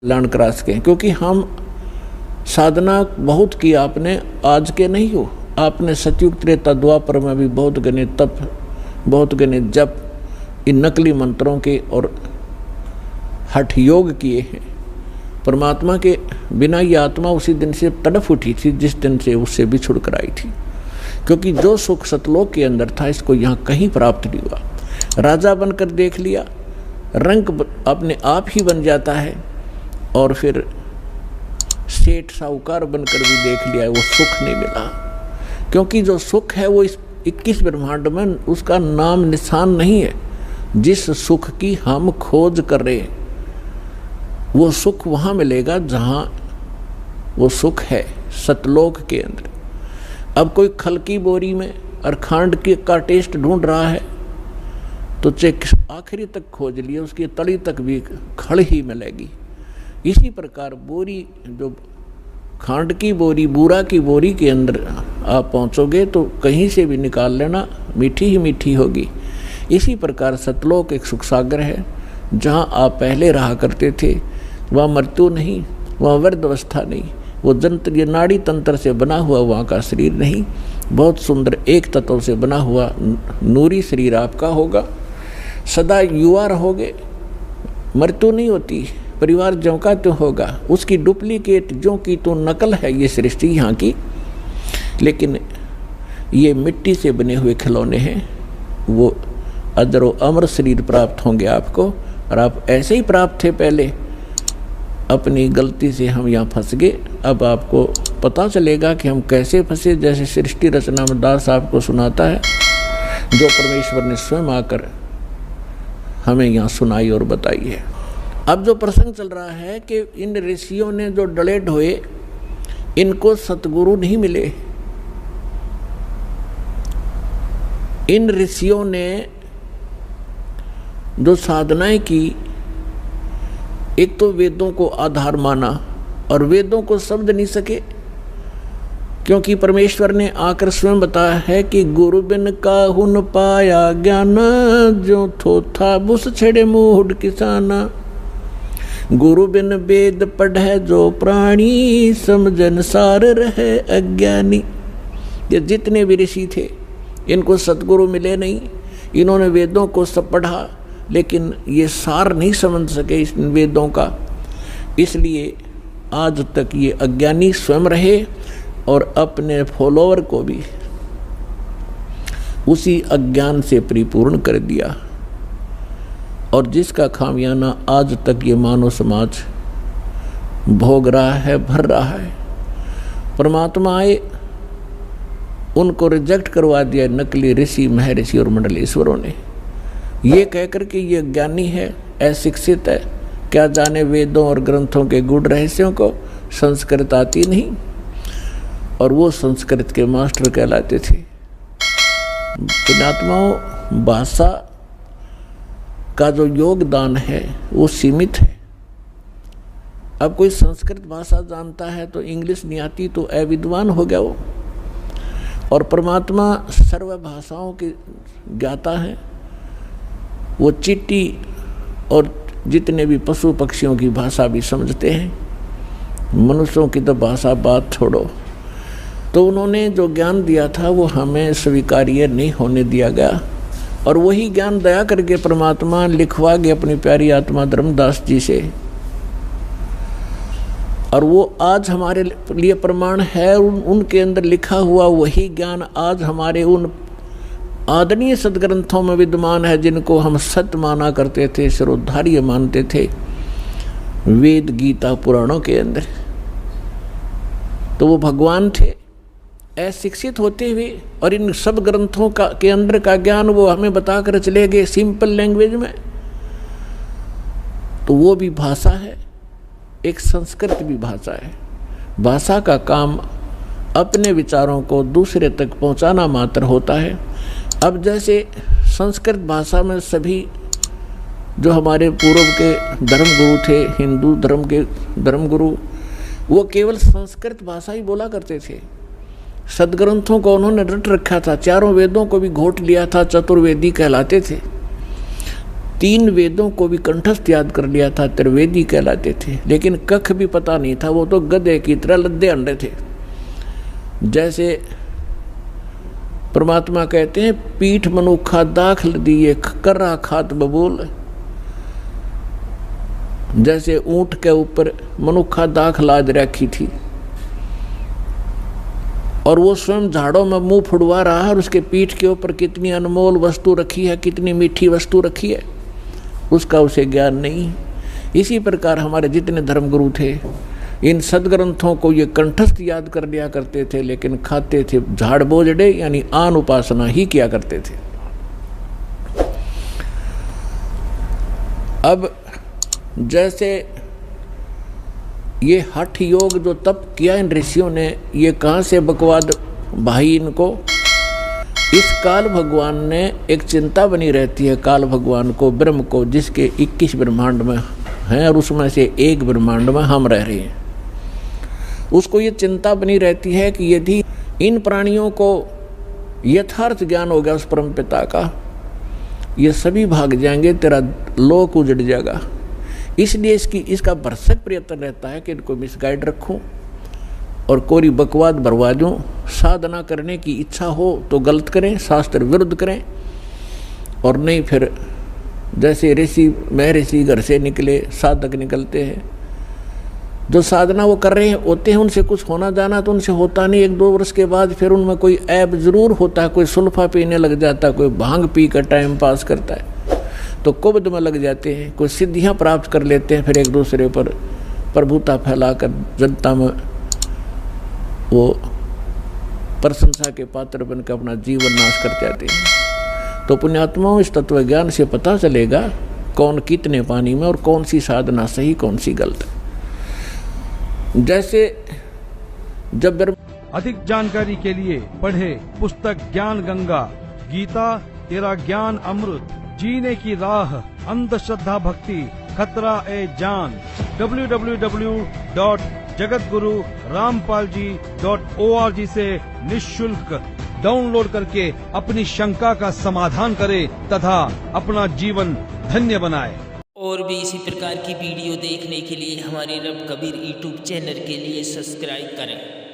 Learn करा सकें, क्योंकि हम साधना बहुत की आपने, आज के नहीं हो, आपने सतयुग त्रेता द्वापर में भी बहुत गणित तप, बहुत गणित जप, इन नकली मंत्रों के और हठ योग किए हैं। परमात्मा के बिना ये आत्मा उसी दिन से तड़फ उठी थी जिस दिन से उससे बिछुड़ कर आई थी, क्योंकि जो सुख सतलोक के अंदर था इसको यहाँ कहीं प्राप्त नहीं हुआ। राजा बनकर देख लिया, रंग अपने आप ही बन जाता है, और फिर सेठ साहूकार बनकर भी देख लिया, वो सुख नहीं मिला। क्योंकि जो सुख है वो इस 21 ब्रह्मांड में उसका नाम निशान नहीं है। जिस सुख की हम खोज कर रहे हैं वो सुख वहाँ मिलेगा जहाँ वो सुख है, सतलोक के अंदर। अब कोई खल की बोरी में और खांड का टेस्ट ढूंढ रहा है तो चेक आखिरी तक खोज लिए, उसकी तली तक भी खड़ ही मिलेगी। इसी प्रकार बोरी, जो खांड की बोरी, बूरा की बोरी के अंदर आप पहुंचोगे तो कहीं से भी निकाल लेना, मीठी ही मीठी होगी। इसी प्रकार सतलोक एक सुख सागर है, जहाँ आप पहले रहा करते थे। वह मृत्यु नहीं, वह वृद्ध अवस्था नहीं, वो जंत्र, ये नाड़ी तंत्र से बना हुआ वहाँ का शरीर नहीं, बहुत सुंदर एक तत्व से बना हुआ नूरी शरीर आपका होगा। सदा युवा रहोगे, मृत्यु नहीं होती, परिवार ज्यों का त्यों होगा, उसकी डुप्लीकेट ज्यों की तो नकल है ये सृष्टि यहाँ की। लेकिन ये मिट्टी से बने हुए खिलौने हैं, वो अजर व अमर शरीर प्राप्त होंगे आपको। और आप ऐसे ही प्राप्त थे पहले, अपनी गलती से हम यहाँ फंस गए। अब आपको पता चलेगा कि हम कैसे फंसे, जैसे सृष्टि रचना में दास आपको सुनाता है, जो परमेश्वर ने स्वयं आकर हमें यहाँ सुनाई और बताई है। अब जो प्रसंग चल रहा है कि इन ऋषियों ने जो डले ढोए, इनको सतगुरु नहीं मिले। इन ऋषियों ने जो साधनाएं की, एक तो वेदों को आधार माना और वेदों को समझ नहीं सके, क्योंकि परमेश्वर ने आकर स्वयं बताया है कि गुरु बिन काहू न पाया ज्ञान, जो थोथा बुस छेड़े मूढ़ किसाना। गुरु बिन वेद पढ़े जो प्राणी, समझन सार रहे अज्ञानी। ये जितने भी ऋषि थे इनको सतगुरु मिले नहीं। इन्होंने वेदों को सब पढ़ा, लेकिन ये सार नहीं समझ सके इस वेदों का, इसलिए आज तक ये अज्ञानी स्वयं रहे और अपने फॉलोअर को भी उसी अज्ञान से परिपूर्ण कर दिया। और जिसका खामियाना आज तक ये मानव समाज भोग रहा है, भर रहा है। परमात्मा आए, उनको रिजेक्ट करवा दिया नकली ऋषि, महर्षि और मंडलेश्वरों ने, ये कहकर कि ये ज्ञानी है, अशिक्षित है, क्या जाने वेदों और ग्रंथों के गूढ़ रहस्यों को, संस्कृत आती नहीं। और वो संस्कृत के मास्टर कहलाते थे। पुण्यात्माओं, भाषा का जो योगदान है वो सीमित है। अब कोई संस्कृत भाषा जानता है तो इंग्लिश नहीं आती तो अविद्वान हो गया वो। और परमात्मा सर्व भाषाओं के ज्ञाता है। वो चींटी और जितने भी पशु पक्षियों की भाषा भी समझते हैं, मनुष्यों की तो भाषा बात छोड़ो। तो उन्होंने जो ज्ञान दिया था वो हमें स्वीकार्य नहीं होने दिया गया, और वही ज्ञान दया करके परमात्मा लिखवा गए अपनी प्यारी आत्मा धर्मदास जी से। और वो आज हमारे लिए प्रमाण है, उनके अंदर लिखा हुआ वही ज्ञान आज हमारे उन आदरणीय सदग्रंथों में विद्यमान है, जिनको हम सत्य माना करते थे, सर्वोद्धार्य मानते थे, वेद गीता पुराणों के अंदर। तो वो भगवान थे अशिक्षित होते हुए, और इन सब ग्रंथों का के अंदर का ज्ञान वो हमें बताकर चले गए सिंपल लैंग्वेज में। तो वो भी भाषा है, एक संस्कृत भी भाषा है। भाषा का काम अपने विचारों को दूसरे तक पहुंचाना मात्र होता है। अब जैसे संस्कृत भाषा में सभी जो हमारे पूर्व के धर्मगुरु थे, हिंदू धर्म के धर्मगुरु, वो केवल संस्कृत भाषा ही बोला करते थे। सदग्रंथों को उन्होंने रट रखा था, चारों वेदों को भी घोट लिया था, चतुर्वेदी कहलाते थे। 3 वेदों को भी कंठस्थ याद कर लिया था, त्रिवेदी कहलाते थे। लेकिन कख भी पता नहीं था, वो तो गधे की तरह लद्दे अंडे थे। जैसे परमात्मा कहते हैं, पीठ मनुखा दाखल दिए कर्रा खात बबूल। जैसे ऊंट के ऊपर मनुखा दाख लाद रखी थी और वो स्वयं झाड़ों में मुंह फुड़वा रहा है, और उसके पीठ के ऊपर कितनी अनमोल वस्तु रखी है, कितनी मीठी वस्तु रखी है, उसका उसे ज्ञान नहीं। इसी प्रकार हमारे जितने धर्मगुरु थे, इन सदग्रंथों को ये कंठस्थ याद कर लिया करते थे, लेकिन खाते थे झाड़ बोझड़े, यानी आन उपासना ही किया करते थे। अब जैसे ये हठ योग जो तप किया इन ऋषियों ने, ये कहाँ से बकवाद भाई इनको। इस काल भगवान ने एक चिंता बनी रहती है, काल भगवान को, ब्रह्म को, जिसके 21 ब्रह्मांड में हैं और उसमें से एक ब्रह्मांड में हम रह रहे हैं। उसको ये चिंता बनी रहती है कि यदि इन प्राणियों को यथार्थ ज्ञान हो गया उस परम पिता का, ये सभी भाग जाएंगे, तेरा लोक उजड़ जाएगा। इसलिए इसका भरसक प्रयत्न रहता है कि इनको मिसगाइड रखूं और कोई बकवाद भरवा दूं। साधना करने की इच्छा हो तो गलत करें, शास्त्र विरुद्ध करें, और नहीं फिर जैसे ऋषि महर्षि घर से निकले साधक निकलते हैं, जो साधना वो कर रहे होते हैं उनसे कुछ होना जाना तो उनसे होता नहीं। 1-2 वर्ष के बाद फिर उनमें कोई ऐब जरूर होता है, कोई सुल्फा पीने लग जाता है, कोई भांग पी कर टाइम पास करता है तो कुब्द में लग जाते हैं, कोई सिद्धियां प्राप्त कर लेते हैं, फिर एक दूसरे पर प्रभुता फैलाकर जनता में वो प्रशंसा के पात्र बनकर अपना जीवन नाश कर जाते हैं। तो पुण्यात्माओं, इस तत्व ज्ञान से पता चलेगा कौन कितने पानी में और कौन सी साधना सही कौन सी गलत। जैसे जब अधिक जानकारी के लिए पढ़े पुस्तक ज्ञान गंगा, गीता तेरा ज्ञान अमृत, जीने की राह, अंधश्रद्धा भक्ति, खतरा ए जान। www.jagatgururampalji.org से निःशुल्क डाउनलोड करके अपनी शंका का समाधान करें तथा अपना जीवन धन्य बनाए। और भी इसी प्रकार की वीडियो देखने के लिए हमारे रब कबीर यूट्यूब चैनल के लिए सब्सक्राइब करें।